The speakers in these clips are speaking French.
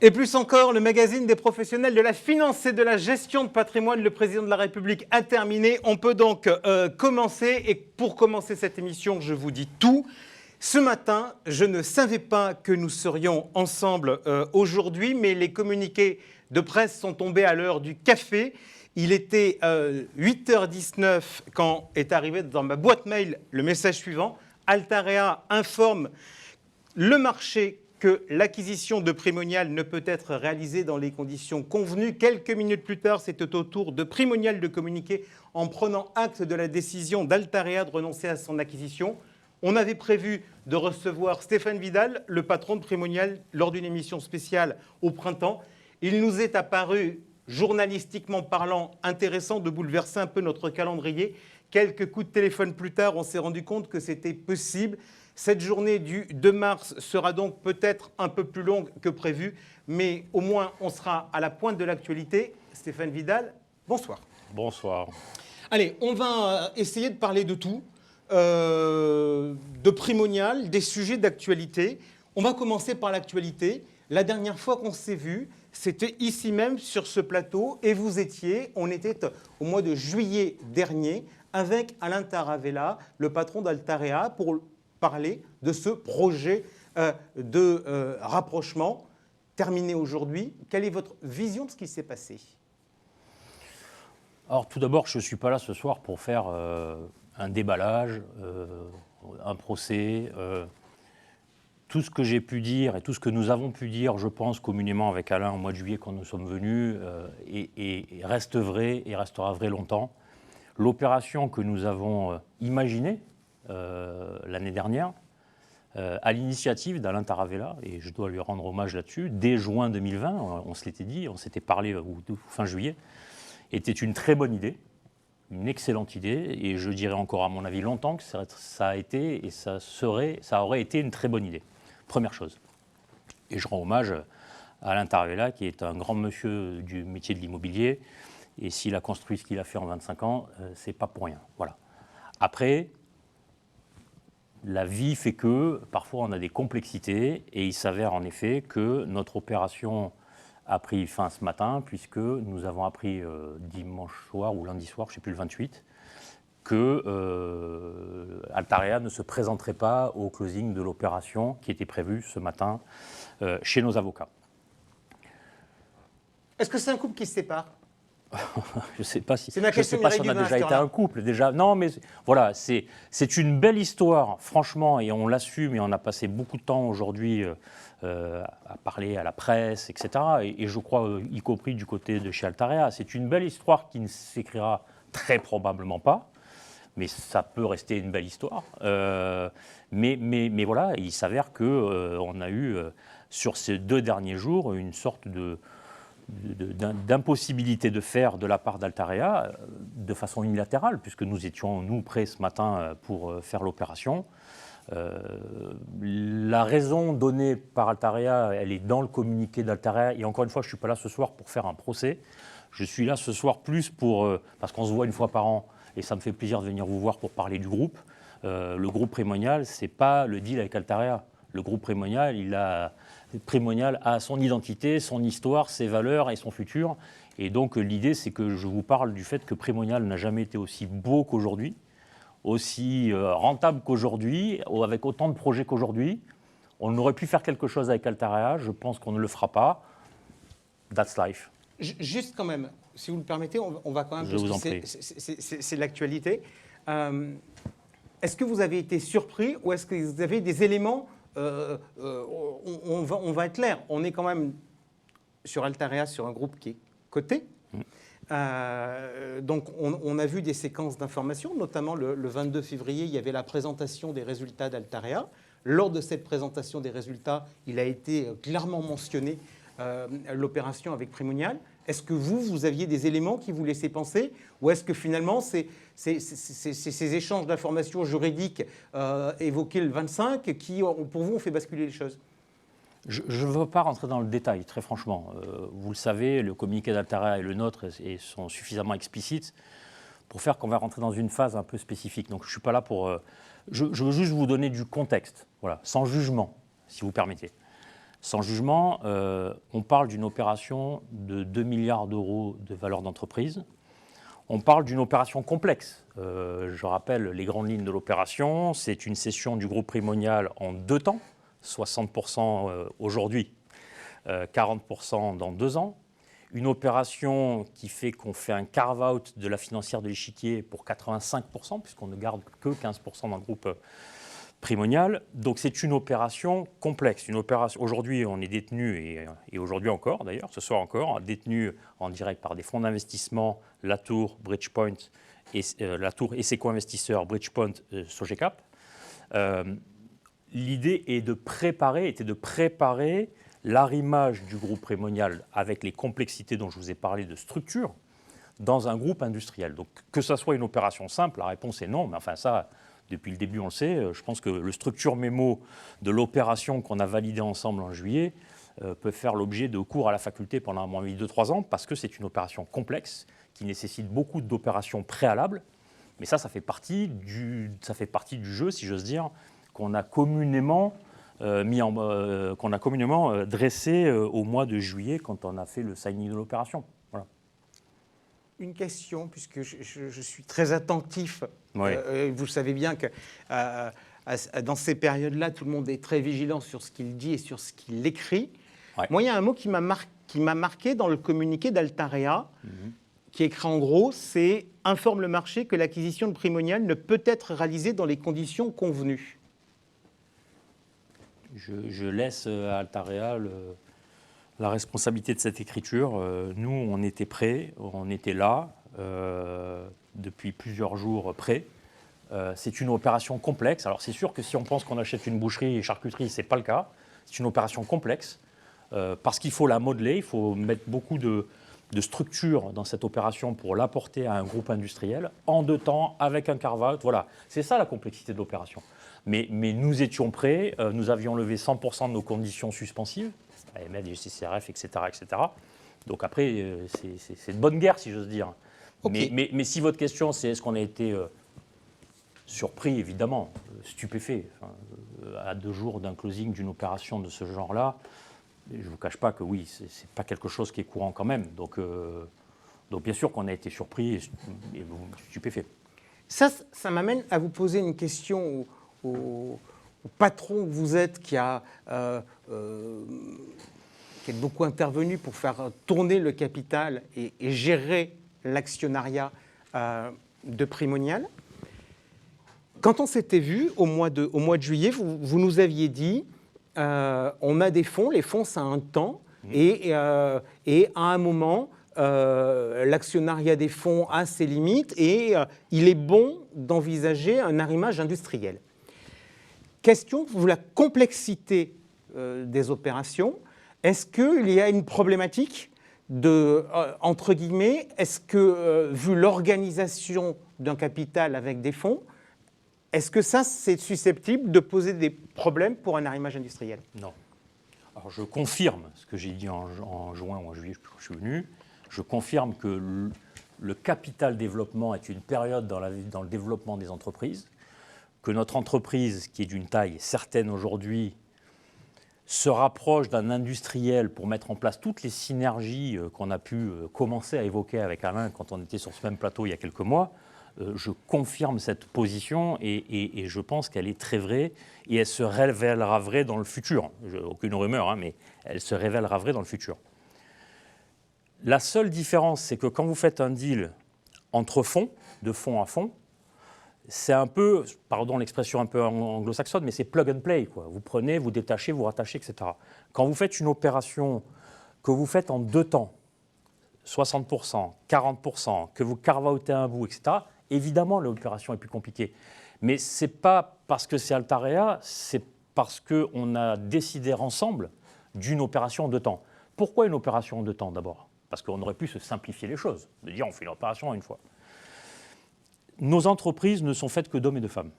Et plus encore, le magazine des professionnels de la finance et de la gestion de patrimoine, le président de la République a terminé. On peut donc commencer. Et pour commencer cette émission, je vous dis tout. Ce matin, je ne savais pas que nous serions ensemble aujourd'hui, mais les communiqués de presse sont tombés à l'heure du café. Il était 8h19 quand est arrivé dans ma boîte mail le message suivant. Altarea informe le marché que l'acquisition de Primonial ne peut être réalisée dans les conditions convenues. Quelques minutes plus tard, c'était au tour de Primonial de communiquer en prenant acte de la décision d'Altarea de renoncer à son acquisition. On avait prévu de recevoir Stéphane Vidal, le patron de Primonial, lors d'une émission spéciale au printemps. Il nous est apparu, journalistiquement parlant, intéressant de bouleverser un peu notre calendrier. Quelques coups de téléphone plus tard, on s'est rendu compte que c'était possible. Cette journée du 2 mars sera donc peut-être un peu plus longue que prévu, mais au moins on sera à la pointe de l'actualité. Stéphane Vidal, bonsoir. Bonsoir. Allez, on va essayer de parler de tout, de Primonial, des sujets d'actualité. On va commencer par l'actualité. La dernière fois qu'on s'est vu, c'était ici même sur ce plateau et on était au mois de juillet dernier avec Alain Taravella, le patron d'Altarea, pour parler de ce projet de rapprochement terminé aujourd'hui. Quelle est votre vision de ce qui s'est passé ? Alors tout d'abord, je ne suis pas là ce soir pour faire un déballage, un procès. Tout ce que j'ai pu dire et tout ce que nous avons pu dire, je pense, communément avec Alain au mois de juillet quand nous sommes venus, et reste vrai et restera vrai longtemps. L'opération que nous avons imaginée l'année dernière, à l'initiative d'Alain Taravella, et je dois lui rendre hommage là-dessus, dès juin 2020, on se l'était dit, on s'était parlé fin juillet, était une très bonne idée, une excellente idée, et je dirais encore à mon avis longtemps que ça a été et ça aurait été une très bonne idée. Première chose. Et je rends hommage à Alain Taravella, qui est un grand monsieur du métier de l'immobilier, et s'il a construit ce qu'il a fait en 25 ans, c'est pas pour rien. Voilà. Après, la vie fait que parfois on a des complexités, et il s'avère en effet que notre opération a pris fin ce matin, puisque nous avons appris dimanche soir ou lundi soir, je ne sais plus, le 28, que Altarea ne se présenterait pas au closing de l'opération qui était prévue ce matin chez nos avocats. Est-ce que c'est un couple qui se sépare ? Je ne sais pas si, on a déjà été un couple. Déjà. Non, mais voilà, c'est une belle histoire, franchement, et on l'assume, et on a passé beaucoup de temps aujourd'hui à parler à la presse, etc. Et je crois, y compris du côté de chez Altarea, c'est une belle histoire qui ne s'écrira très probablement pas, mais ça peut rester une belle histoire. Mais voilà, il s'avère qu'on a eu, sur ces 2 derniers jours, une sorte d'impossibilité de faire de la part d'Altarea de façon unilatérale, puisque nous étions, nous, prêts ce matin pour faire l'opération. La raison donnée par Altarea, elle est dans le communiqué d'Altarea, et encore une fois, je ne suis pas là ce soir pour faire un procès. Je suis là ce soir plus parce qu'on se voit une fois par an, et ça me fait plaisir de venir vous voir pour parler du groupe. Le groupe Primonial, ce n'est pas le deal avec Altarea. Le groupe Primonial a son identité, son histoire, ses valeurs et son futur. Et donc l'idée, c'est que je vous parle du fait que Primonial n'a jamais été aussi beau qu'aujourd'hui, aussi rentable qu'aujourd'hui, avec autant de projets qu'aujourd'hui. On aurait pu faire quelque chose avec Altarea, je pense qu'on ne le fera pas. That's life. Juste quand même, si vous le permettez, on va quand même... Je vous en prie. C'est l'actualité. Est-ce que vous avez été surpris ou est-ce que vous avez des éléments on va être clair, on est quand même sur Altarea, sur un groupe qui est coté. Donc on a vu des séquences d'informations, notamment le 22 février, il y avait la présentation des résultats d'Altarea. Lors de cette présentation des résultats, il a été clairement mentionné l'opération avec Primonial. Est-ce que vous aviez des éléments qui vous laissaient penser, ou est-ce que finalement ces échanges d'informations juridiques évoqués le 25 qui, pour vous, ont fait basculer les choses ? Je ne veux pas rentrer dans le détail, très franchement. Vous le savez, le communiqué d'Altarea et le nôtre sont suffisamment explicites pour faire qu'on va rentrer dans une phase un peu spécifique. Donc je ne suis pas là pour... je veux juste vous donner du contexte, voilà, sans jugement, si vous permettez. Sans jugement, on parle d'une opération de 2 milliards d'euros de valeur d'entreprise. On parle d'une opération complexe. Je rappelle les grandes lignes de l'opération. C'est une cession du groupe Primonial en 2 temps, 60% aujourd'hui, 40% dans 2 ans. Une opération qui fait qu'on fait un carve-out de la financière de l'Échiquier pour 85%, puisqu'on ne garde que 15% dans le groupe Primonial. Donc c'est une opération complexe. Aujourd'hui, on est détenu, et aujourd'hui encore d'ailleurs, ce soir encore, détenu en direct par des fonds d'investissement, Latour, Bridgepoint, Latour et ses co-investisseurs, Bridgepoint, Sogecap. L'idée était de préparer l'arrimage du groupe Primonial avec les complexités dont je vous ai parlé de structure dans un groupe industriel. Donc que ça soit une opération simple, la réponse est non, mais enfin ça, depuis le début on le sait. Je pense que le structure mémo de l'opération qu'on a validée ensemble en juillet peut faire l'objet de cours à la faculté pendant à moins 2-3 ans parce que c'est une opération complexe qui nécessite beaucoup d'opérations préalables. Mais ça fait partie du jeu, si j'ose dire, qu'on a communément dressé au mois de juillet quand on a fait le signing de l'opération. Voilà. Une question, puisque je suis très attentif. Oui. Vous savez bien que dans ces périodes-là, tout le monde est très vigilant sur ce qu'il dit et sur ce qu'il écrit. Ouais. Moi, il y a un mot qui m'a marqué dans le communiqué d'Altarea, qui est écrit en gros, c'est « Informe le marché que l'acquisition de Primonial ne peut être réalisée dans les conditions convenues ». Je laisse à Altarea la responsabilité de cette écriture. Nous, on était prêts, on était là, depuis plusieurs jours prêts. C'est une opération complexe. Alors c'est sûr que si on pense qu'on achète une boucherie et charcuterie, ce n'est pas le cas. C'est une opération complexe, parce qu'il faut la modeler, il faut mettre beaucoup de structure dans cette opération pour l'apporter à un groupe industriel, en 2 temps, avec un carve-out. Voilà, c'est ça la complexité de l'opération. Mais nous étions prêts, nous avions levé 100% de nos conditions suspensives, AML, CCRF, etc., etc. Donc après, c'est de bonne guerre, si j'ose dire. Okay. Mais si votre question, c'est est-ce qu'on a été surpris, évidemment, stupéfait, à 2 jours d'un closing d'une opération de ce genre-là, je ne vous cache pas que oui, ce n'est pas quelque chose qui est courant quand même. Donc bien sûr qu'on a été surpris et stupéfait. Ça m'amène à vous poser une question au patron que vous êtes, qui est beaucoup intervenu pour faire tourner le capital et gérer l'actionnariat de Primonial. Quand on s'était vu au mois de juillet, vous nous aviez dit on a des fonds, les fonds ça a un temps, et à un moment, l'actionnariat des fonds a ses limites et il est bon d'envisager un arrimage industriel. Question, vous la complexité des opérations, est-ce qu'il y a une problématique entre guillemets, est-ce que vu l'organisation d'un capital avec des fonds, est-ce que ça c'est susceptible de poser des problèmes pour un arrimage industriel? Non. Alors je confirme ce que j'ai dit en juin ou en juillet, quand je suis venu. Je confirme que le capital développement est une période dans le développement des entreprises, que notre entreprise, qui est d'une taille certaine aujourd'hui, se rapproche d'un industriel pour mettre en place toutes les synergies qu'on a pu commencer à évoquer avec Alain quand on était sur ce même plateau il y a quelques mois. Je confirme cette position et je pense qu'elle est très vraie et elle se révélera vraie dans le futur. Aucune rumeur, mais elle se révélera vraie dans le futur. La seule différence, c'est que quand vous faites un deal entre fonds, de fonds à fonds, c'est un peu, pardon l'expression un peu anglo-saxonne, mais c'est plug and play, quoi. Vous prenez, vous détachez, vous rattachez, etc. Quand vous faites une opération que vous faites en 2 temps, 60%, 40%, que vous carve-outez un bout, etc., évidemment, l'opération est plus compliquée. Mais ce n'est pas parce que c'est Altarea, c'est parce qu'on a décidé ensemble d'une opération en 2 temps. Pourquoi une opération en 2 temps d'abord? Parce qu'on aurait pu se simplifier les choses, de dire on fait une opération en une fois. Nos entreprises ne sont faites que d'hommes et de femmes.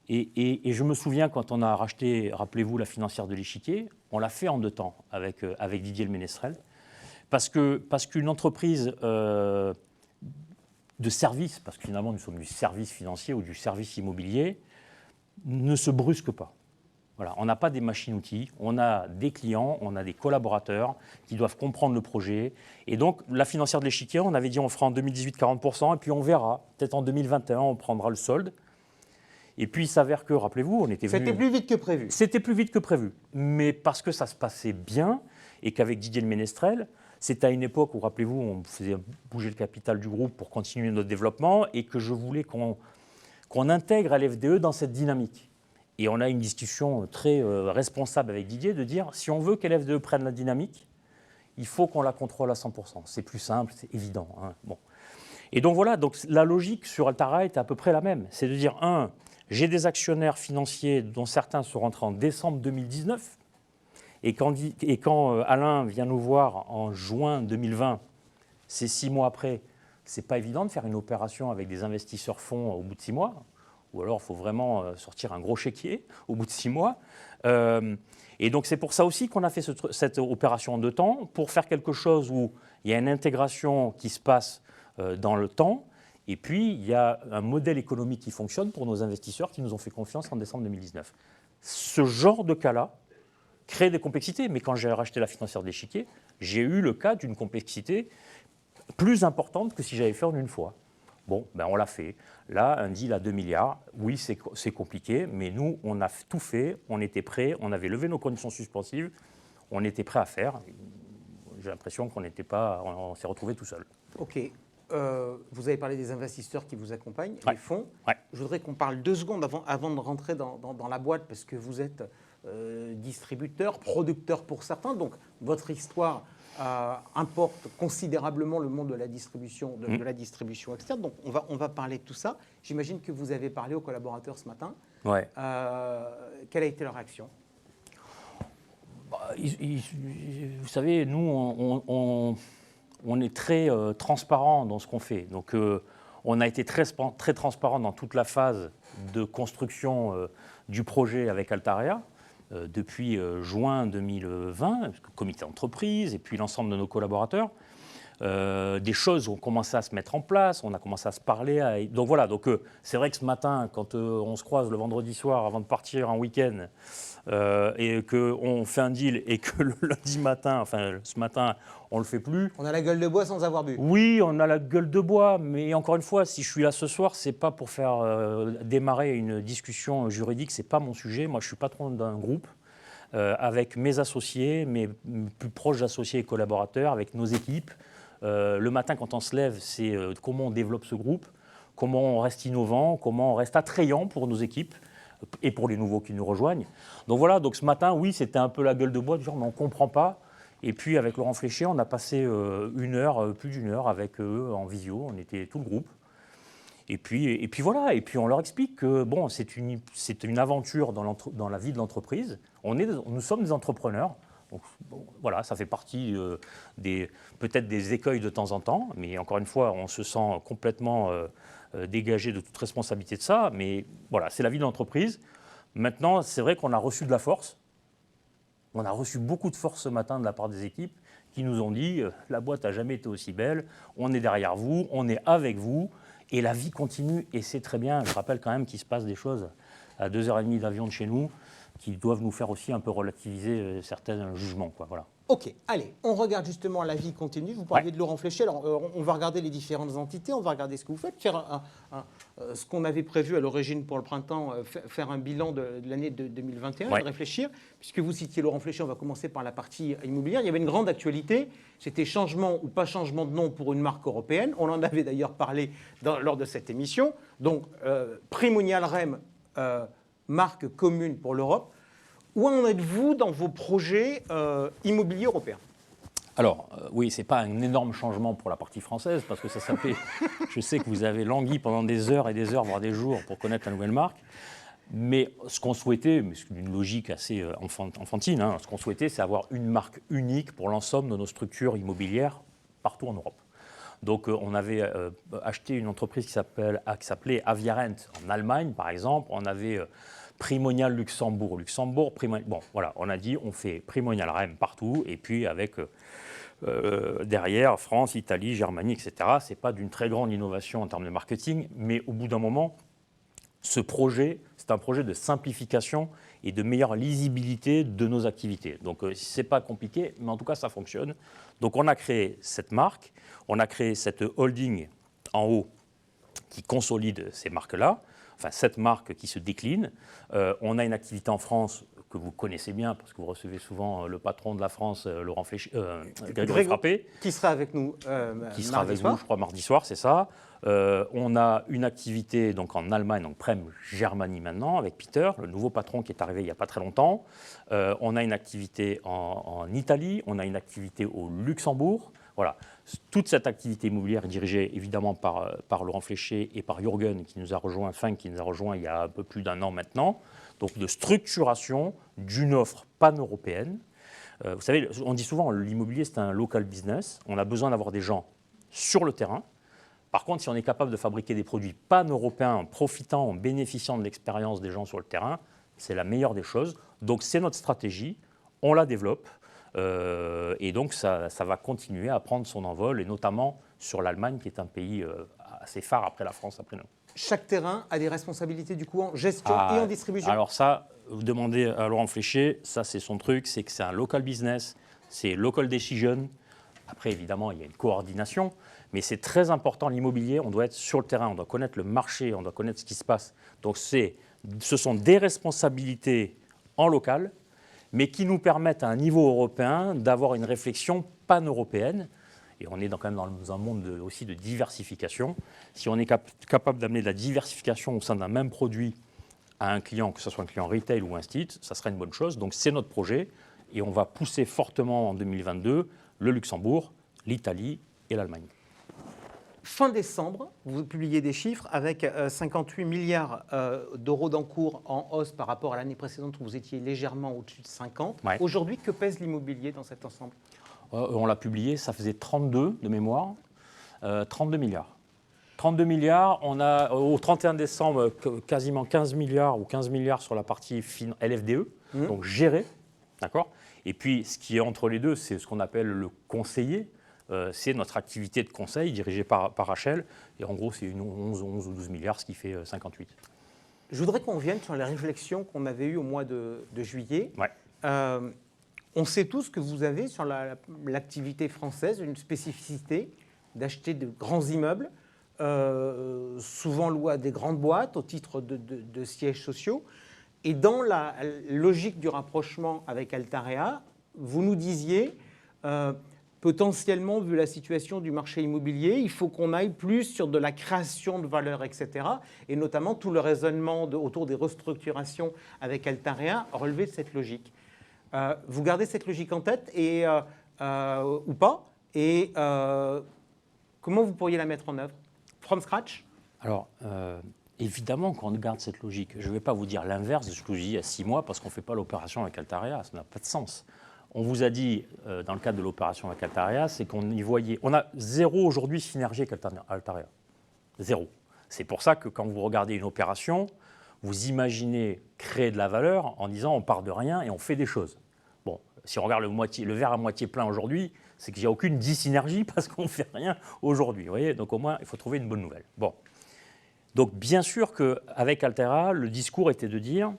Et je me souviens quand on a racheté, rappelez-vous, la financière de l'Échiquier, on l'a fait en 2 temps avec Didier le Ménestrel, parce qu'une entreprise de service, parce que finalement nous sommes du service financier ou du service immobilier, ne se brusque pas. Voilà, on n'a pas des machines-outils, on a des clients, on a des collaborateurs qui doivent comprendre le projet. Et donc, la financière de l'échiquier, on avait dit on fera en 2018 40%, et puis on verra. Peut-être en 2021, on prendra le solde. Et puis, il s'avère que, rappelez-vous, on était venu... C'était plus vite que prévu. C'était plus vite que prévu. Mais parce que ça se passait bien, et qu'avec Didier Le Ménestrel, c'était à une époque où, rappelez-vous, on faisait bouger le capital du groupe pour continuer notre développement, et que je voulais qu'on intègre LFDE dans cette dynamique. Et on a une discussion très responsable avec Didier de dire, si on veut qu'LFDE prenne la dynamique, il faut qu'on la contrôle à 100%. C'est plus simple, c'est évident. Hein. Bon. Et donc voilà, donc la logique sur Altara est à peu près la même. C'est de dire, j'ai des actionnaires financiers dont certains sont rentrés en décembre 2019. Et quand Alain vient nous voir en juin 2020, c'est 6 mois après, c'est pas évident de faire une opération avec des investisseurs fonds au bout de 6 mois. Ou alors, il faut vraiment sortir un gros chéquier au bout de 6 mois. Et donc, c'est pour ça aussi qu'on a fait cette opération en 2 temps, pour faire quelque chose où il y a une intégration qui se passe dans le temps, et puis il y a un modèle économique qui fonctionne pour nos investisseurs qui nous ont fait confiance en décembre 2019. Ce genre de cas-là crée des complexités, mais quand j'ai racheté la financière de l'échiquier, j'ai eu le cas d'une complexité plus importante que si j'avais fait en une fois. Bon, ben on l'a fait. Là, un deal à 2 milliards, oui, c'est compliqué, mais nous, on a tout fait, on était prêts, on avait levé nos conditions suspensives, on était prêts à faire. J'ai l'impression qu'on n'était pas, on s'est retrouvé tout seul. Ok. Vous avez parlé des investisseurs qui vous accompagnent, Ouais. les fonds. Ouais. Je voudrais qu'on parle 2 secondes avant de rentrer dans la boîte, parce que vous êtes distributeur, producteur pour certains. Donc, votre histoire importe considérablement le monde de la distribution, de la distribution externe. Donc, on va parler de tout ça. J'imagine que vous avez parlé aux collaborateurs ce matin. Ouais. Quelle a été leur réaction ? Vous savez, nous, on est très transparent dans ce qu'on fait. Donc, on a été très transparent dans toute la phase de construction du projet avec Altarea, depuis juin 2020, le comité d'entreprise et puis l'ensemble de nos collaborateurs. Des choses ont commencé à se mettre en place, on a commencé à se parler. Donc voilà, c'est vrai que ce matin, quand on se croise le vendredi soir avant de partir en week-end, et qu'on fait un deal et que le lundi matin, enfin ce matin, on ne le fait plus. On a la gueule de bois sans avoir bu. Oui, on a la gueule de bois, mais encore une fois, si je suis là ce soir, c'est pas pour faire démarrer une discussion juridique, c'est pas mon sujet. Moi, je suis patron d'un groupe avec mes associés, mes plus proches associés et collaborateurs, avec nos équipes. Le matin, quand on se lève, c'est comment on développe ce groupe, comment on reste innovant, comment on reste attrayant pour nos équipes et pour les nouveaux qui nous rejoignent. Donc voilà, donc ce matin, oui, c'était un peu la gueule de bois, du genre, mais on ne comprend pas. Et puis avec Laurent Fléchier, on a passé plus d'une heure avec eux en visio, on était tout le groupe. Et puis voilà, et puis on leur explique que bon, c'est une aventure dans la vie de l'entreprise. Nous sommes des entrepreneurs. Donc, bon, voilà, ça fait partie peut-être des écueils de temps en temps, mais encore une fois, on se sent complètement dégagé de toute responsabilité de ça. Mais voilà, c'est la vie de l'entreprise. Maintenant, c'est vrai qu'on a reçu de la force. On a reçu beaucoup de force ce matin de la part des équipes qui nous ont dit la boîte n'a jamais été aussi belle, on est derrière vous, on est avec vous, et la vie continue, et c'est très bien. Je rappelle quand même qu'il se passe des choses à 2h30 d'avion de chez nous, qui doivent nous faire aussi un peu relativiser certains jugements, quoi, voilà. Ok, allez, on regarde justement la vie continue. Vous parliez de Laurent Fléchier. Alors, on va regarder les différentes entités, on va regarder ce que vous faites, faire ce qu'on avait prévu à l'origine pour le printemps, faire un bilan de l'année 2021, et réfléchir. Puisque vous citiez Laurent Fléchier, on va commencer par la partie immobilière. Il y avait une grande actualité, c'était changement ou pas changement de nom pour une marque européenne. On en avait d'ailleurs parlé lors de cette émission. Donc, Primonial REM, marque commune pour l'Europe. Où en êtes-vous dans vos projets immobiliers européens ? Alors, oui, ce n'est pas un énorme changement pour la partie française, parce que ça s'appelait... Je sais que vous avez langui pendant des heures et des heures, voire des jours, pour connaître la nouvelle marque. Mais ce qu'on souhaitait, mais c'est une logique assez enfantine, ce qu'on souhaitait, c'est avoir une marque unique pour l'ensemble de nos structures immobilières partout en Europe. Donc, on avait acheté une entreprise qui s'appelait Aviarent en Allemagne, par exemple. On avait... Primonial Luxembourg, bon voilà, on a dit on fait Primonial REM partout et puis avec derrière France, Italie, Germanie, etc. C'est pas d'une très grande innovation en termes de marketing, mais au bout d'un moment, ce projet, c'est un projet de simplification et de meilleure lisibilité de nos activités. Donc, ce n'est pas compliqué, mais en tout cas, ça fonctionne. Donc, on a créé cette marque, on a créé cette holding en haut qui consolide ces marques-là, enfin, cette marque qui se décline. On a une activité en France que vous connaissez bien, parce que vous recevez souvent le patron de la France, Laurent Grégory Frappé. Qui sera avec nous qui sera avec vous, je crois, mardi soir, c'est ça. On a une activité donc, en Allemagne, donc Prem Germany maintenant, avec Peter, le nouveau patron qui est arrivé il n'y a pas très longtemps. On a une activité en Italie, on a une activité au Luxembourg. Voilà. Toute cette activité immobilière est dirigée évidemment par Laurent Fléché et par Jürgen, qui nous a rejoint, il y a un peu plus d'un an maintenant. Donc de structuration d'une offre pan-européenne. Vous savez, on dit souvent l'immobilier c'est un local business. On a besoin d'avoir des gens sur le terrain. Par contre, si on est capable de fabriquer des produits pan-européens en profitant, en bénéficiant de l'expérience des gens sur le terrain, c'est la meilleure des choses. Donc c'est notre stratégie, on la développe et donc ça va continuer à prendre son envol, et notamment sur l'Allemagne qui est un pays assez phare après la France, après nous. Chaque terrain a des responsabilités du coup en gestion et en distribution. Alors ça, vous demandez à Laurent Fléché, ça c'est son truc, c'est que c'est un local business, c'est local decision. Après évidemment, il y a une coordination, mais c'est très important l'immobilier, on doit être sur le terrain, on doit connaître le marché, on doit connaître ce qui se passe. Donc ce sont des responsabilités en local, mais qui nous permettent à un niveau européen d'avoir une réflexion pan-européenne. Et on est quand même dans un monde aussi de diversification. Si on est capable d'amener de la diversification au sein d'un même produit à un client, que ce soit un client retail ou instit, ça serait une bonne chose. Donc c'est notre projet et on va pousser fortement en 2022 le Luxembourg, l'Italie et l'Allemagne. Fin décembre, vous publiez des chiffres avec 58 milliards d'euros d'encours en hausse par rapport à l'année précédente où vous étiez légèrement au-dessus de 50. Ouais. Aujourd'hui, que pèse l'immobilier dans cet ensemble ? On l'a publié, ça faisait 32 de mémoire, 32 milliards. 32 milliards, on a au 31 décembre quasiment 15 milliards ou 15 milliards sur la partie LFDE, donc gérée, d'accord ? Et puis ce qui est entre les deux, c'est ce qu'on appelle le conseiller, c'est notre activité de conseil dirigée par Rachel, et en gros c'est 11 ou 12 milliards, ce qui fait 58. Je voudrais qu'on revienne sur les réflexions qu'on avait eues au mois de juillet. Ouais. On sait tous que vous avez sur l'activité française une spécificité d'acheter de grands immeubles, souvent loués à des grandes boîtes au titre de sièges sociaux. Et dans la logique du rapprochement avec Altarea, vous nous disiez, potentiellement, vu la situation du marché immobilier, il faut qu'on aille plus sur de la création de valeur, etc. Et notamment tout le raisonnement autour des restructurations avec Altarea relevait de cette logique. Vous gardez cette logique en tête ou pas, et comment vous pourriez la mettre en œuvre ? From scratch ? Alors, évidemment qu'on garde cette logique. Je ne vais pas vous dire l'inverse de ce que je vous dis il y a 6 mois, parce qu'on ne fait pas l'opération avec Altarea, ça n'a pas de sens. On vous a dit, dans le cadre de l'opération avec Altarea, c'est qu'on y voyait... On a zéro aujourd'hui synergie avec Altarea. Zéro. C'est pour ça que quand vous regardez une opération, vous imaginez créer de la valeur en disant on part de rien et on fait des choses. Bon, si on regarde le verre à moitié plein aujourd'hui, c'est qu'il n'y a aucune dissynergie parce qu'on ne fait rien aujourd'hui. Vous voyez, donc au moins, il faut trouver une bonne nouvelle. Bon. Donc bien sûr qu'avec Altera, le discours était de dire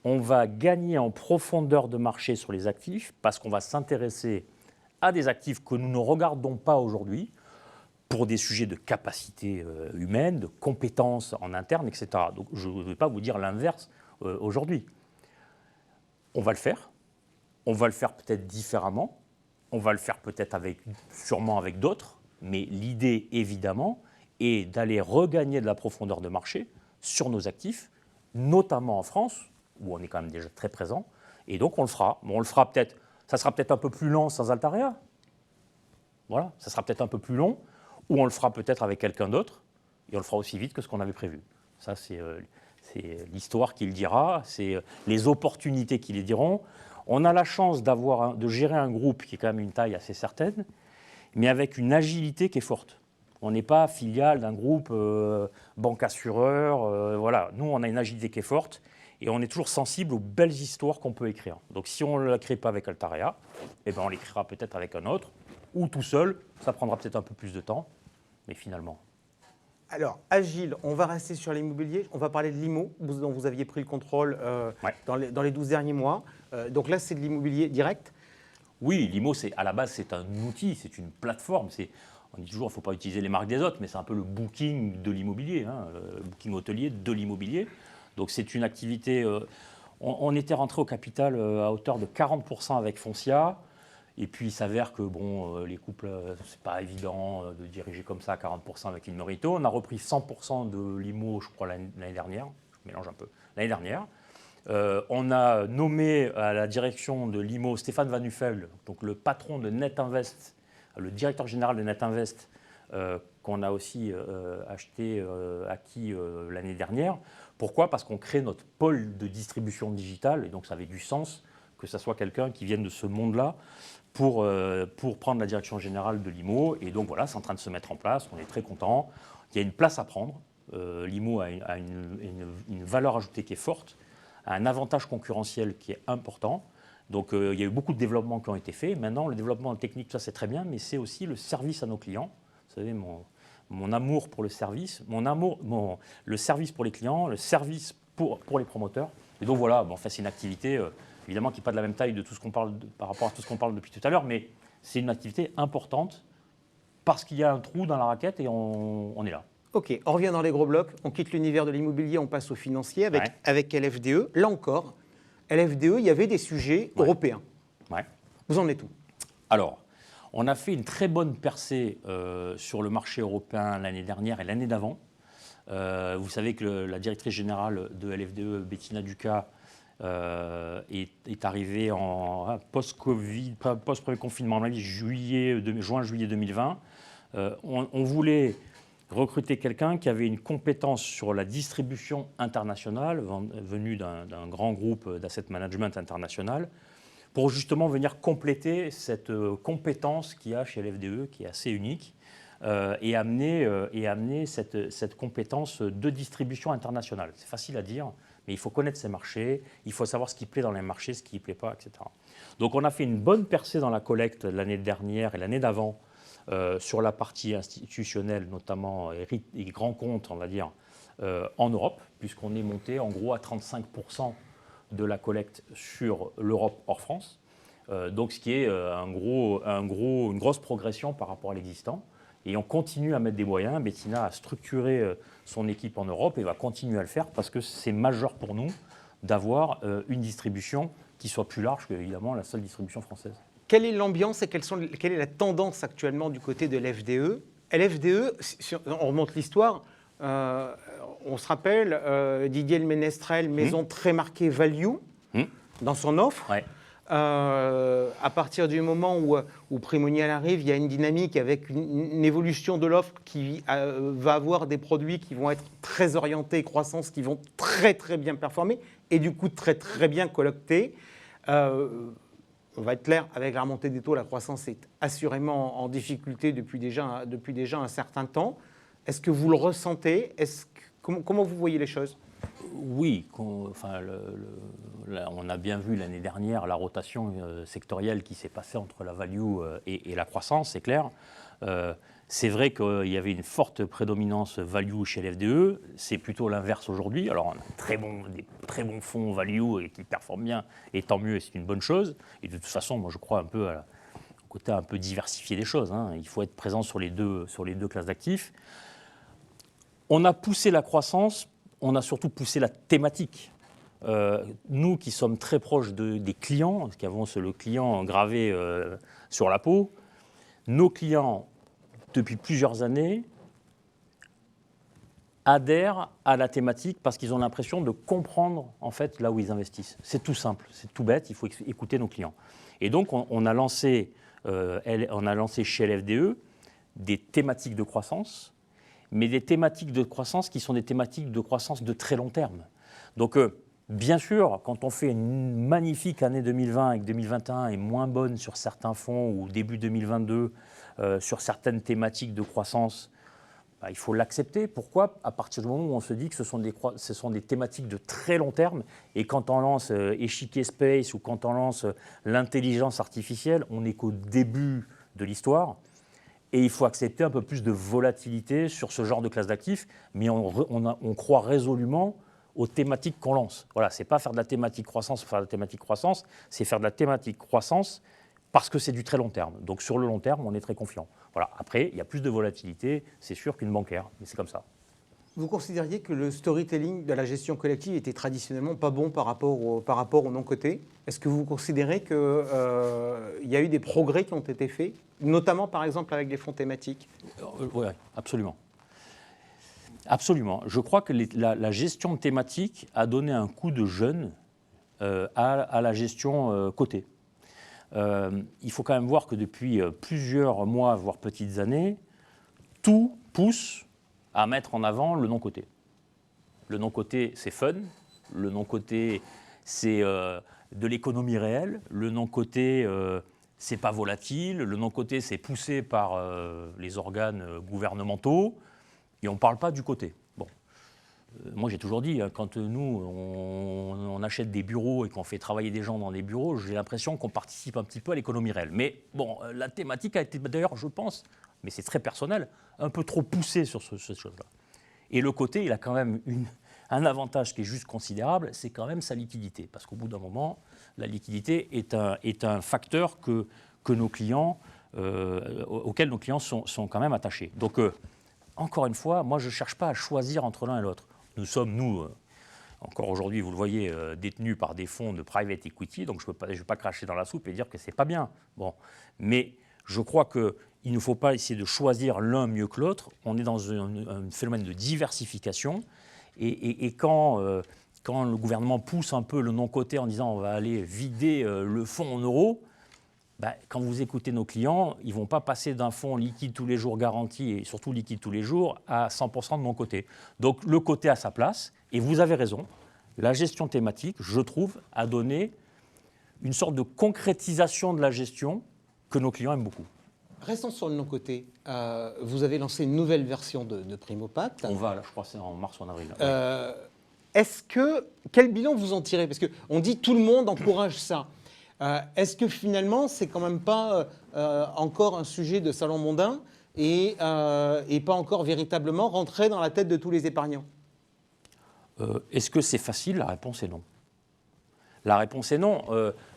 on va gagner en profondeur de marché sur les actifs parce qu'on va s'intéresser à des actifs que nous ne regardons pas aujourd'hui pour des sujets de capacité humaine, de compétences en interne, etc. Donc je ne vais pas vous dire l'inverse aujourd'hui. On va le faire. On va le faire peut-être différemment. On va le faire peut-être sûrement avec d'autres. Mais l'idée, évidemment, est d'aller regagner de la profondeur de marché sur nos actifs, notamment en France, où on est quand même déjà très présent. Et donc on le fera. Bon, on le fera peut-être. Ça sera peut-être un peu plus long sans Altarea. Voilà, ça sera peut-être un peu plus long. Ou on le fera peut-être avec quelqu'un d'autre, et on le fera aussi vite que ce qu'on avait prévu. Ça, c'est l'histoire qui le dira, c'est les opportunités qui les diront. On a la chance de gérer un groupe qui est quand même une taille assez certaine, mais avec une agilité qui est forte. On n'est pas filiale d'un groupe banque-assureur. Voilà. Nous, on a une agilité qui est forte, et on est toujours sensible aux belles histoires qu'on peut écrire. Donc si on ne la crée pas avec Altarea, eh ben, on l'écrira peut-être avec un autre, ou tout seul, ça prendra peut-être un peu plus de temps, mais finalement, Alors, Agile, on va rester sur l'immobilier. On va parler de l'IMO, dont vous aviez pris le contrôle dans les 12 derniers mois. Donc là, c'est de l'immobilier direct. Oui, l'IMO, à la base, c'est un outil, c'est une plateforme. On dit toujours qu'il ne faut pas utiliser les marques des autres, mais c'est un peu le booking de l'immobilier, le booking hôtelier de l'immobilier. Donc c'est une activité. On était rentré au capital à hauteur de 40% avec Foncia. Et puis il s'avère que les couples, c'est pas évident de diriger comme ça à 40% avec une Morito. On a repris 100% de l'IMO, je crois, l'année dernière. Je mélange un peu. L'année dernière. On a nommé à la direction de l'IMO Stéphane Van Nuffel, donc le patron de NetInvest, le directeur général de NetInvest, qu'on a aussi acquis l'année dernière. Pourquoi ? Parce qu'on crée notre pôle de distribution digitale, et donc ça avait du sens que ce soit quelqu'un qui vienne de ce monde-là pour prendre la direction générale de l'IMO. Et donc voilà, c'est en train de se mettre en place, on est très content. Il y a une place à prendre. L'IMO a une valeur ajoutée qui est forte, a un avantage concurrentiel qui est important. Donc il y a eu beaucoup de développements qui ont été faits. Maintenant, le développement technique, ça c'est très bien, mais c'est aussi le service à nos clients. Vous savez, mon amour pour le service, le service pour les clients, le service pour les promoteurs. Et donc voilà, c'est une activité évidemment qui n'est pas de la même taille de tout ce qu'on parle par rapport à tout ce qu'on parle depuis tout à l'heure, mais c'est une activité importante parce qu'il y a un trou dans la raquette et on est là. Ok, on revient dans les gros blocs, on quitte l'univers de l'immobilier, on passe au financier avec LFDE. Là encore, LFDE, il y avait des sujets européens. Ouais. Vous en êtes où ? Alors, on a fait une très bonne percée sur le marché européen l'année dernière et l'année d'avant. Vous savez que la directrice générale de LFDE, Bettina Ducas, est arrivée en post-Covid, post-premier confinement, juin-juillet 2020. On voulait recruter quelqu'un qui avait une compétence sur la distribution internationale, venue d'un grand groupe d'asset management international, pour justement venir compléter cette compétence qu'il y a chez LFDE, qui est assez unique, et amener cette compétence de distribution internationale. C'est facile à dire, mais il faut connaître ces marchés, il faut savoir ce qui plaît dans les marchés, ce qui ne plaît pas, etc. Donc on a fait une bonne percée dans la collecte l'année dernière et l'année d'avant, sur la partie institutionnelle, notamment et grands comptes, on va dire, en Europe, puisqu'on est monté en gros à 35% de la collecte sur l'Europe hors France. Donc ce qui est une grosse progression par rapport à l'existant. Et on continue à mettre des moyens. Bettina a structuré son équipe en Europe et va continuer à le faire parce que c'est majeur pour nous d'avoir une distribution qui soit plus large que, évidemment, la seule distribution française. Quelle est l'ambiance et quelle est la tendance actuellement du côté de l'FDE ? LFDE, si on remonte l'histoire, on se rappelle, Didier Le Ménestrel, maison très marquée value dans son offre. Ouais. À partir du moment où Primonial arrive, il y a une dynamique avec une évolution de l'offre qui va avoir des produits qui vont être très orientés croissance, qui vont très très bien performer et du coup très très bien collectés. On va être clair, avec la remontée des taux, la croissance est assurément en difficulté depuis déjà un certain temps. Est-ce que vous le ressentez ? Comment vous voyez les choses ? Oui, on a bien vu l'année dernière la rotation sectorielle qui s'est passée entre la value et la croissance, c'est clair. C'est vrai qu'il y avait une forte prédominance value chez l'FDE, c'est plutôt l'inverse aujourd'hui. Alors on a des très bons fonds value et qui performent bien, et tant mieux, et c'est une bonne chose. Et de toute façon, moi je crois un peu au côté un peu diversifié des choses. Il faut être présent sur les deux classes d'actifs. On a poussé la croissance, on a surtout poussé la thématique. Nous qui sommes très proches des clients, qui avons le client gravé sur la peau, nos clients, depuis plusieurs années, adhèrent à la thématique parce qu'ils ont l'impression de comprendre en fait là où ils investissent. C'est tout simple, c'est tout bête, il faut écouter nos clients. Et donc on a lancé chez LFDE des thématiques de croissance, mais des thématiques de croissance qui sont des thématiques de croissance de très long terme. Donc bien sûr, quand on fait une magnifique année 2020 et que 2021 est moins bonne sur certains fonds ou début 2022 sur certaines thématiques de croissance, il faut l'accepter. Pourquoi ? À partir du moment où on se dit que ce sont des thématiques de très long terme, et quand on lance Échiquier Space ou quand on lance l'intelligence artificielle, on n'est qu'au début de l'histoire. Et il faut accepter un peu plus de volatilité sur ce genre de classe d'actifs, mais on croit résolument aux thématiques qu'on lance. Voilà, c'est pas faire de la thématique croissance pour faire de la thématique croissance, c'est faire de la thématique croissance parce que c'est du très long terme. Donc sur le long terme, on est très confiant. Voilà. Après, il y a plus de volatilité, c'est sûr, qu'une bancaire, mais c'est comme ça. Vous considériez que le storytelling de la gestion collective était traditionnellement pas bon par rapport au non-coté. Est-ce que vous considérez qu'il y a eu des progrès qui ont été faits, notamment par exemple avec les fonds thématiques? Oui, absolument. Absolument. Je crois que la gestion thématique a donné un coup de jeune à la gestion cotée. Il faut quand même voir que depuis plusieurs mois, voire petites années, tout pousse à mettre en avant le non-coté. Le non-coté, c'est fun. Le non-coté, c'est de l'économie réelle. Le non-coté, c'est pas volatile. Le non-coté, c'est poussé par les organes gouvernementaux. Et on ne parle pas du côté. Bon. Moi, j'ai toujours dit, quand nous, on achète des bureaux et qu'on fait travailler des gens dans des bureaux, j'ai l'impression qu'on participe un petit peu à l'économie réelle. Mais bon, la thématique a été, d'ailleurs, je pense, mais c'est très personnel, un peu trop poussée sur cette chose-là. Et le côté, il a quand même un avantage qui est juste considérable, c'est quand même sa liquidité. Parce qu'au bout d'un moment, la liquidité est un facteur que nos clients, auquel nos clients sont quand même attachés. Donc, encore une fois, moi, je ne cherche pas à choisir entre l'un et l'autre. Nous sommes, encore aujourd'hui, vous le voyez, détenus par des fonds de private equity, donc je ne vais pas cracher dans la soupe et dire que ce n'est pas bien. Bon. Mais je crois qu'il ne faut pas essayer de choisir l'un mieux que l'autre. On est dans un phénomène de diversification. Et quand le gouvernement pousse un peu le non-coté en disant on va aller vider le fonds en euros, quand vous écoutez nos clients, ils ne vont pas passer d'un fonds liquide tous les jours garanti et surtout liquide tous les jours à 100% de mon côté. Donc le côté a sa place et vous avez raison. La gestion thématique, je trouve, a donné une sorte de concrétisation de la gestion que nos clients aiment beaucoup. Restons sur le non-coté. Vous avez lancé une nouvelle version de Primopact. On va, là, je crois que c'est en mars ou en avril. Quel bilan vous en tirez? Parce qu'on dit tout le monde encourage ça. Est-ce que finalement, c'est quand même pas encore un sujet de salon mondain et pas encore véritablement rentré dans la tête de tous les épargnants? Est-ce que c'est facile? La réponse est non. La réponse est non.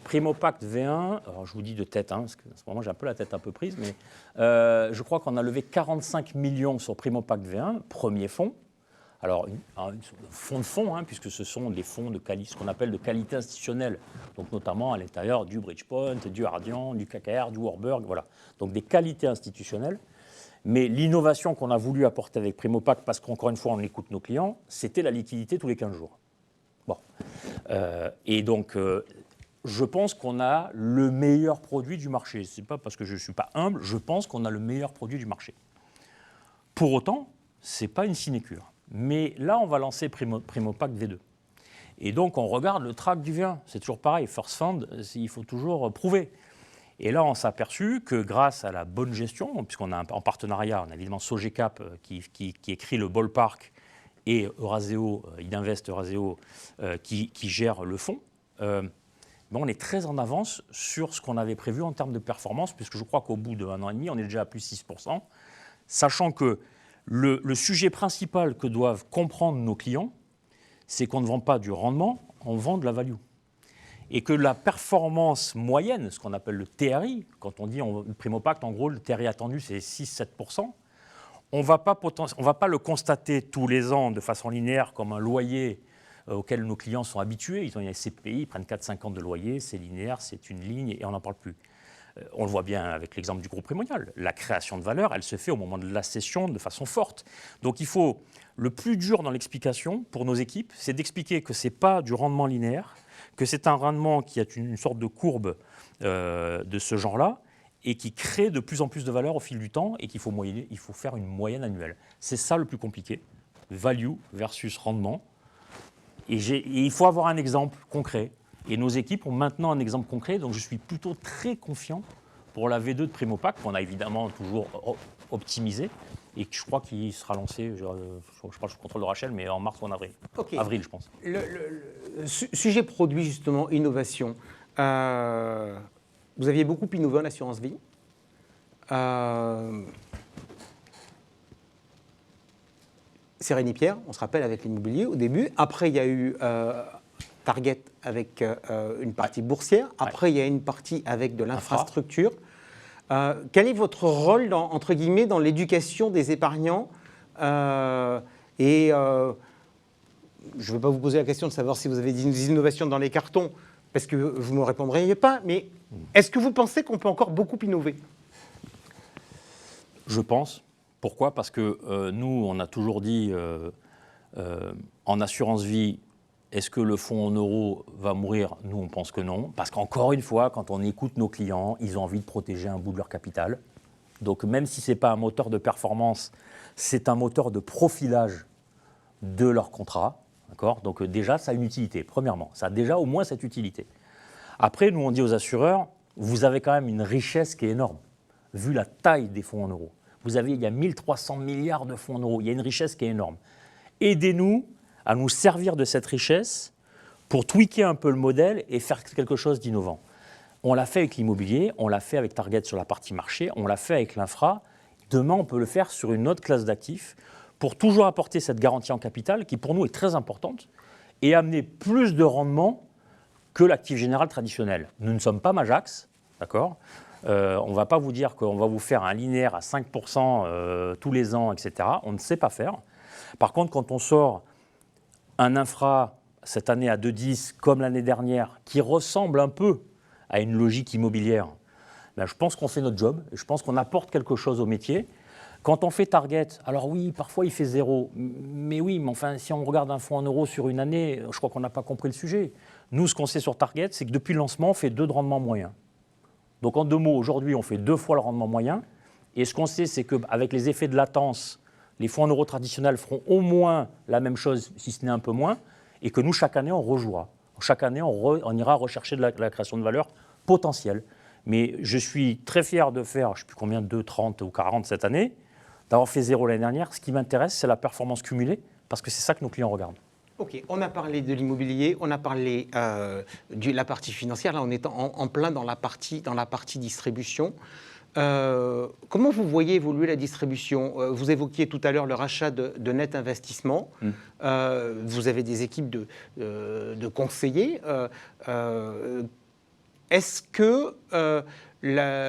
Primopact V1, alors je vous dis de tête, parce qu'à ce moment j'ai un peu la tête un peu prise, mais je crois qu'on a levé 45 millions sur Primopact V1, premier fonds. Alors, un fonds de fonds, puisque ce sont des fonds ce qu'on appelle de qualité institutionnelle, donc notamment à l'intérieur du Bridgepoint, du Ardian, du KKR, du Warburg, voilà. Donc des qualités institutionnelles. Mais l'innovation qu'on a voulu apporter avec Primopact, parce qu'encore une fois, on écoute nos clients, c'était la liquidité tous les 15 jours. Bon. Et donc, je pense qu'on a le meilleur produit du marché. Ce n'est pas parce que je ne suis pas humble, je pense qu'on a le meilleur produit du marché. Pour autant, ce n'est pas une sinécure. Mais là, on va lancer Primopact V2. Et donc, on regarde le track du V1. C'est toujours pareil, First Fund, il faut toujours prouver. Et là, on s'est aperçu que grâce à la bonne gestion, puisqu'on a en partenariat, on a évidemment Sogecap qui écrit le ballpark et Euraseo, Idinvest Euraseo qui gère le fonds, on est très en avance sur ce qu'on avait prévu en termes de performance, puisque je crois qu'au bout d'un an et demi, on est déjà à plus 6%, sachant que le sujet principal que doivent comprendre nos clients, c'est qu'on ne vend pas du rendement, on vend de la value. Et que la performance moyenne, ce qu'on appelle le TRI, quand on dit Primopact, en gros, le TRI attendu, c'est 6-7%, on ne va pas le constater tous les ans de façon linéaire comme un loyer auquel nos clients sont habitués. Ils ont les CPI, ils prennent 4-5 ans de loyer, c'est linéaire, c'est une ligne et on n'en parle plus. On le voit bien avec l'exemple du groupe Primonial. La création de valeur, elle se fait au moment de la cession de façon forte. Donc il faut, le plus dur dans l'explication pour nos équipes, c'est d'expliquer que ce n'est pas du rendement linéaire, que c'est un rendement qui a une sorte de courbe de ce genre-là et qui crée de plus en plus de valeur au fil du temps et qu'il faut faire une moyenne annuelle. C'est ça le plus compliqué, value versus rendement. Et il faut avoir un exemple concret. Et nos équipes ont maintenant un exemple concret, donc je suis plutôt très confiant pour la V2 de Primopact, qu'on a évidemment toujours optimisé, et que je crois qu'il sera lancé, je parle sous contrôle de Rachel, mais en mars ou en avril. Okay. Avril, je pense. Le sujet produit, justement, innovation. Vous aviez beaucoup innové en assurance vie. Sérénie Pierre, on se rappelle, avec l'immobilier au début. Après, il y a eu Target avec une partie boursière. Après, il y a une partie avec de l'infrastructure. Quel est votre rôle, entre guillemets, dans l'éducation des épargnants je ne vais pas vous poser la question de savoir si vous avez des innovations dans les cartons, parce que vous ne me répondriez pas, mais est-ce que vous pensez qu'on peut encore beaucoup innover ? Je pense. Pourquoi ? Parce que nous, on a toujours dit, en assurance vie, est-ce que le fonds en euros va mourir ? Nous, on pense que non. Parce qu'encore une fois, quand on écoute nos clients, ils ont envie de protéger un bout de leur capital. Donc même si ce n'est pas un moteur de performance, c'est un moteur de profilage de leur contrat. D'accord ? Donc déjà, ça a une utilité, premièrement. Ça a déjà au moins cette utilité. Après, nous, on dit aux assureurs, vous avez quand même une richesse qui est énorme, vu la taille des fonds en euros. Il y a 1300 milliards de fonds en euros. Il y a une richesse qui est énorme. Aidez-nous à nous servir de cette richesse pour tweaker un peu le modèle et faire quelque chose d'innovant. On l'a fait avec l'immobilier, on l'a fait avec Target sur la partie marché, on l'a fait avec l'infra. Demain, on peut le faire sur une autre classe d'actifs pour toujours apporter cette garantie en capital qui, pour nous, est très importante et amener plus de rendement que l'actif général traditionnel. Nous ne sommes pas Majax, d'accord ? On ne va pas vous dire qu'on va vous faire un linéaire à 5% tous les ans, etc. On ne sait pas faire. Par contre, quand on sort un infra cette année à 2,10 comme l'année dernière, qui ressemble un peu à une logique immobilière, ben je pense qu'on fait notre job, et je pense qu'on apporte quelque chose au métier. Quand on fait Target, alors oui, parfois il fait 0, mais oui, mais enfin, si on regarde un fonds en euros sur une année, je crois qu'on n'a pas compris le sujet. Nous, ce qu'on sait sur Target, c'est que depuis le lancement, on fait 2 de rendement moyen. Donc en 2 mots, aujourd'hui, on fait 2 fois le rendement moyen, et ce qu'on sait, c'est qu'avec les effets de latence, les fonds en euros traditionnels feront au moins la même chose, si ce n'est un peu moins, et que nous, chaque année, on rejouera. Chaque année, on ira rechercher de la création de valeur potentielle. Mais je suis très fier de faire, je ne sais plus combien, 2, 30 ou 40 cette année, d'avoir fait 0 l'année dernière. Ce qui m'intéresse, c'est la performance cumulée, parce que c'est ça que nos clients regardent. Ok, on a parlé de l'immobilier, on a parlé de la partie financière. Là, on est en plein dans la partie distribution. Comment vous voyez évoluer la distribution ? Vous évoquiez tout à l'heure le rachat de Net Investissement. Vous avez des équipes de conseillers. Est-ce que la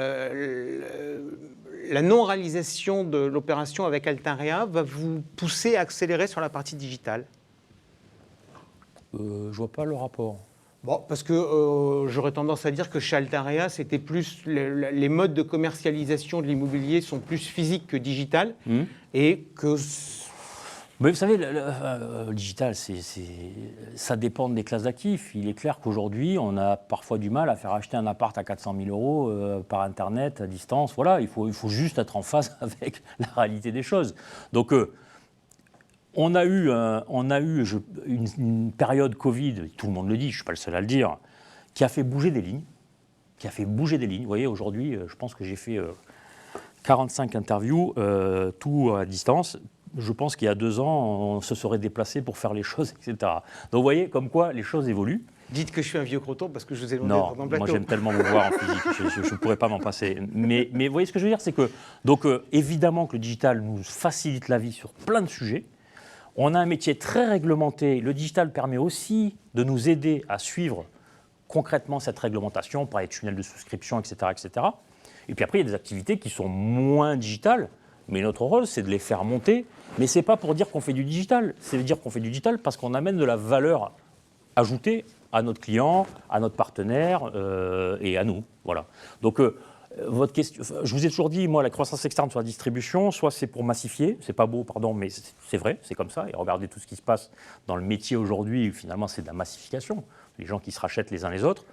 non-réalisation de l'opération avec Altarea va vous pousser à accélérer sur la partie digitale ? Je ne vois pas le rapport. Bon, parce que j'aurais tendance à dire que chez Altarea, c'était plus les modes de commercialisation de l'immobilier sont plus physiques que digital, et que. Mais vous savez, le digital, ça dépend des classes d'actifs. Il est clair qu'aujourd'hui, on a parfois du mal à faire acheter un appart à 400 000 euros par Internet, à distance. Voilà, il faut juste être en phase avec la réalité des choses. Donc, on a eu une période Covid, tout le monde le dit, je ne suis pas le seul à le dire, qui a fait bouger des lignes. Vous voyez, aujourd'hui, je pense que j'ai fait 45 interviews, tout à distance. Je pense qu'il y a 2 ans, on se serait déplacé pour faire les choses, etc. Donc vous voyez, comme quoi les choses évoluent. Dites que je suis un vieux croton parce que je vous ai demandé pendant le plateau. Moi j'aime tellement vous voir en physique, je ne pourrais pas m'en passer. Mais vous voyez ce que je veux dire, c'est que donc, évidemment que le digital nous facilite la vie sur plein de sujets. On a un métier très réglementé. Le digital permet aussi de nous aider à suivre concrètement cette réglementation par les tunnels de souscription, etc., etc. Et puis après, il y a des activités qui sont moins digitales, mais notre rôle, c'est de les faire monter. Mais ce n'est pas pour dire qu'on fait du digital. C'est dire qu'on fait du digital parce qu'on amène de la valeur ajoutée à notre client, à notre partenaire et à nous. Voilà. Donc, votre question, je vous ai toujours dit, moi, la croissance externe sur la distribution, soit c'est pour massifier, c'est pas beau, pardon, mais c'est vrai, c'est comme ça. Et regardez tout ce qui se passe dans le métier aujourd'hui, finalement, c'est de la massification. Les gens qui se rachètent les uns les autres.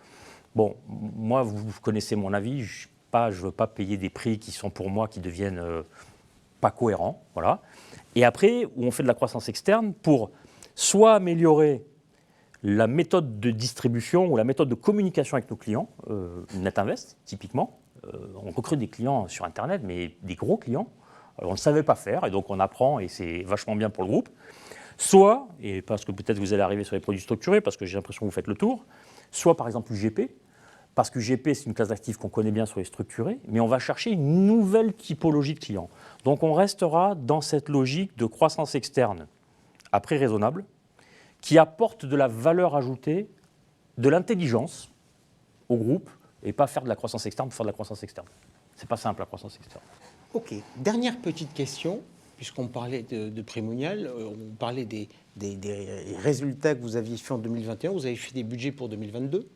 Bon, moi, vous connaissez mon avis, je ne veux pas payer des prix qui sont pour moi, qui deviennent pas cohérents. Voilà. Et après, où on fait de la croissance externe pour soit améliorer la méthode de distribution ou la méthode de communication avec nos clients, NetInvest, typiquement. On recrute des clients sur Internet, mais des gros clients. Alors, on ne savait pas faire, et donc on apprend, et c'est vachement bien pour le groupe. Soit, et parce que peut-être vous allez arriver sur les produits structurés, parce que j'ai l'impression que vous faites le tour, soit par exemple l'UGP, parce que GP, c'est une classe d'actifs qu'on connaît bien sur les structurés, mais on va chercher une nouvelle typologie de clients. Donc on restera dans cette logique de croissance externe à prix raisonnable, qui apporte de la valeur ajoutée, de l'intelligence au groupe, et pas faire de la croissance externe pour faire de la croissance externe. C'est pas simple, la croissance externe. Ok, dernière petite question, puisqu'on parlait de Primonial, on parlait des résultats que vous aviez fait en 2021, vous avez fait des budgets pour 2022,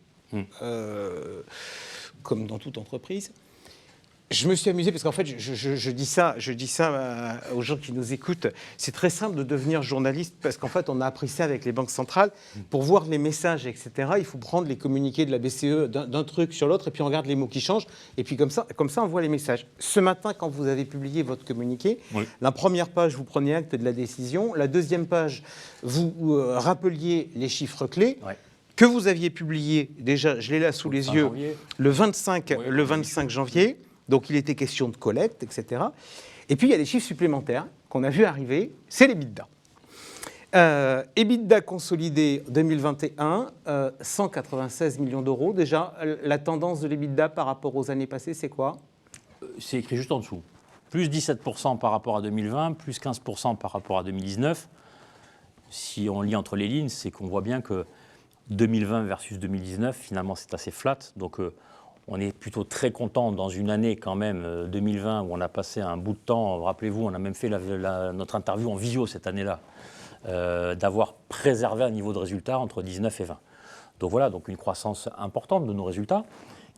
comme dans toute entreprise. Je me suis amusé parce qu'en fait, je dis ça aux gens qui nous écoutent. C'est très simple de devenir journaliste parce qu'en fait, on a appris ça avec les banques centrales. Pour voir les messages, etc., il faut prendre les communiqués de la BCE d'un truc sur l'autre et puis on regarde les mots qui changent. Et puis comme ça, on voit les messages. Ce matin, quand vous avez publié votre communiqué, la première page, vous prenez acte de la décision. La deuxième page, vous rappeliez les chiffres clés. Que vous aviez publié, déjà, je l'ai là sous les yeux, le 25 janvier. Donc, il était question de collecte, etc. Et puis, il y a des chiffres supplémentaires qu'on a vu arriver, c'est l'EBITDA. EBITDA consolidé 2021, 196 millions d'euros. Déjà, la tendance de l'EBITDA par rapport aux années passées, c'est quoi ? C'est écrit juste en dessous. Plus 17% par rapport à 2020, plus 15% par rapport à 2019. Si on lit entre les lignes, c'est qu'on voit bien que 2020 versus 2019, finalement, c'est assez flat. Donc, on est plutôt très content dans une année quand même, 2020, où on a passé un bout de temps, rappelez-vous, on a même fait notre interview en visio cette année-là, d'avoir préservé un niveau de résultat entre 19 et 20. Donc voilà, donc une croissance importante de nos résultats,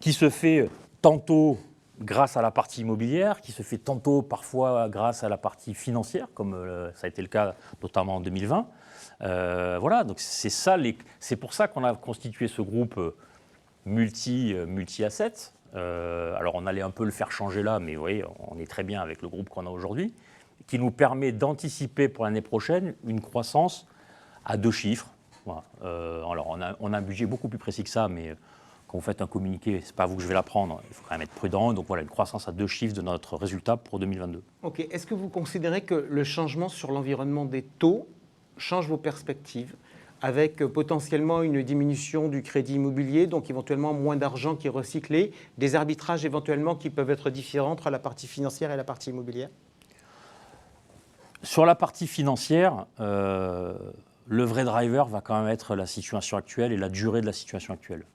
qui se fait tantôt grâce à la partie immobilière, qui se fait tantôt parfois grâce à la partie financière, comme ça a été le cas notamment en 2020. Voilà, donc c'est pour ça qu'on a constitué ce groupe multi-assets. Alors on allait un peu le faire changer là, mais vous voyez, on est très bien avec le groupe qu'on a aujourd'hui, qui nous permet d'anticiper pour l'année prochaine une croissance à 2 chiffres. Voilà. Alors on a un budget beaucoup plus précis que ça, mais quand vous faites un communiqué, c'est pas à vous que je vais l'apprendre, il faut quand même être prudent. Donc voilà, une croissance à 2 chiffres de notre résultat pour 2022. Ok, est-ce que vous considérez que le changement sur l'environnement des taux change vos perspectives ? Avec potentiellement une diminution du crédit immobilier, donc éventuellement moins d'argent qui est recyclé, des arbitrages éventuellement qui peuvent être différents entre la partie financière et la partie immobilière ? Sur la partie financière, le vrai driver va quand même être la situation actuelle et la durée de la situation actuelle.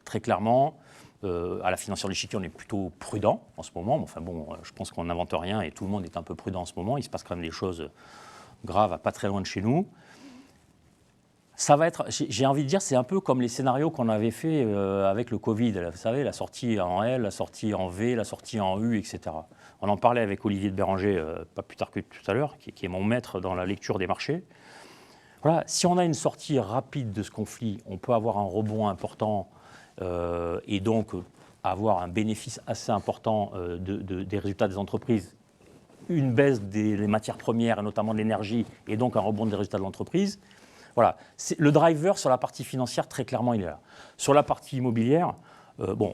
Très clairement, à la financière de l'échiquier, on est plutôt prudent en ce moment. Enfin bon, je pense qu'on n'invente rien et tout le monde est un peu prudent en ce moment. Il se passe quand même des choses graves à pas très loin de chez nous. Ça va être, j'ai envie de dire, c'est un peu comme les scénarios qu'on avait fait avec le Covid. Vous savez, la sortie en L, la sortie en V, la sortie en U, etc. On en parlait avec Olivier de Béranger, pas plus tard que tout à l'heure, qui est mon maître dans la lecture des marchés. Voilà, si on a une sortie rapide de ce conflit, on peut avoir un rebond important et donc avoir un bénéfice assez important des résultats des entreprises, une baisse des matières premières, et notamment de l'énergie, et donc un rebond des résultats de l'entreprise. Voilà, le driver sur la partie financière, très clairement, il est là. Sur la partie immobilière,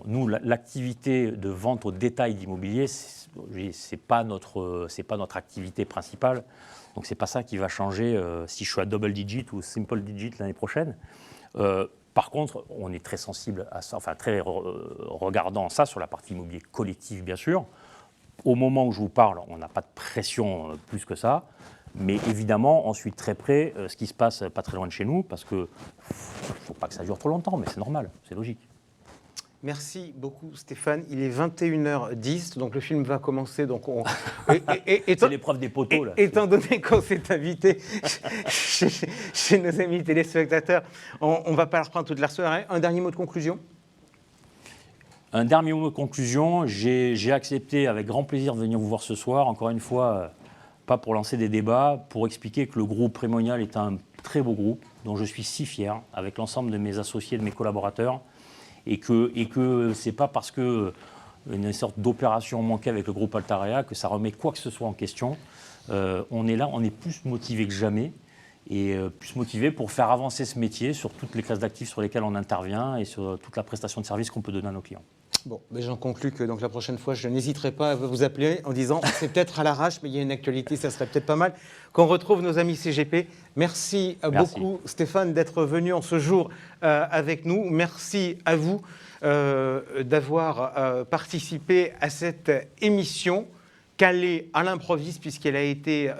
nous, l'activité de vente au détail d'immobilier, c'est pas notre activité principale. Donc, c'est pas ça qui va changer si je suis à double digit ou simple digit l'année prochaine. Par contre, on est très sensible à ça, enfin très regardant ça sur la partie immobilier collective, bien sûr. Au moment où je vous parle, on n'a pas de pression plus que ça. Mais évidemment, on suit très près ce qui se passe pas très loin de chez nous, parce qu'il ne faut pas que ça dure trop longtemps, mais c'est normal, c'est logique. Merci beaucoup Stéphane. Il est 21h10, donc le film va commencer. Donc c'est l'épreuve des poteaux, là. Étant donné qu'on s'est invité chez nos amis téléspectateurs, on ne va pas leur prendre toute la soirée. Un dernier mot de conclusion ? Un dernier mot de conclusion. J'ai accepté avec grand plaisir de venir vous voir ce soir. Encore une fois, pas pour lancer des débats, pour expliquer que le groupe Primonial est un très beau groupe dont je suis si fier, avec l'ensemble de mes associés, de mes collaborateurs, et que c'est pas parce que une sorte d'opération manquée avec le groupe Altarea que ça remet quoi que ce soit en question. On est là, on est plus motivé que jamais, et plus motivé pour faire avancer ce métier sur toutes les classes d'actifs sur lesquelles on intervient et sur toute la prestation de service qu'on peut donner à nos clients. Bon, mais j'en conclus que donc la prochaine fois, je n'hésiterai pas à vous appeler en disant c'est peut-être à l'arrache, mais il y a une actualité, ça serait peut-être pas mal qu'on retrouve nos amis CGP. Merci beaucoup Stéphane d'être venu en ce jour avec nous. Merci à vous d'avoir participé à cette émission calée à l'improviste puisqu'elle a été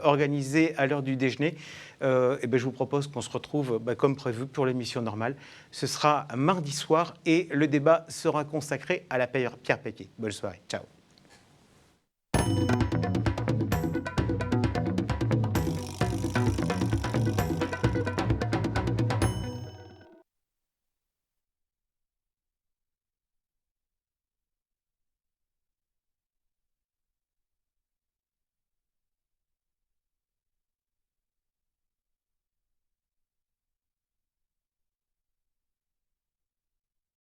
organisée à l'heure du déjeuner. Et je vous propose qu'on se retrouve comme prévu pour l'émission normale. Ce sera mardi soir et le débat sera consacré à la pierre papier. Bonne soirée. Ciao.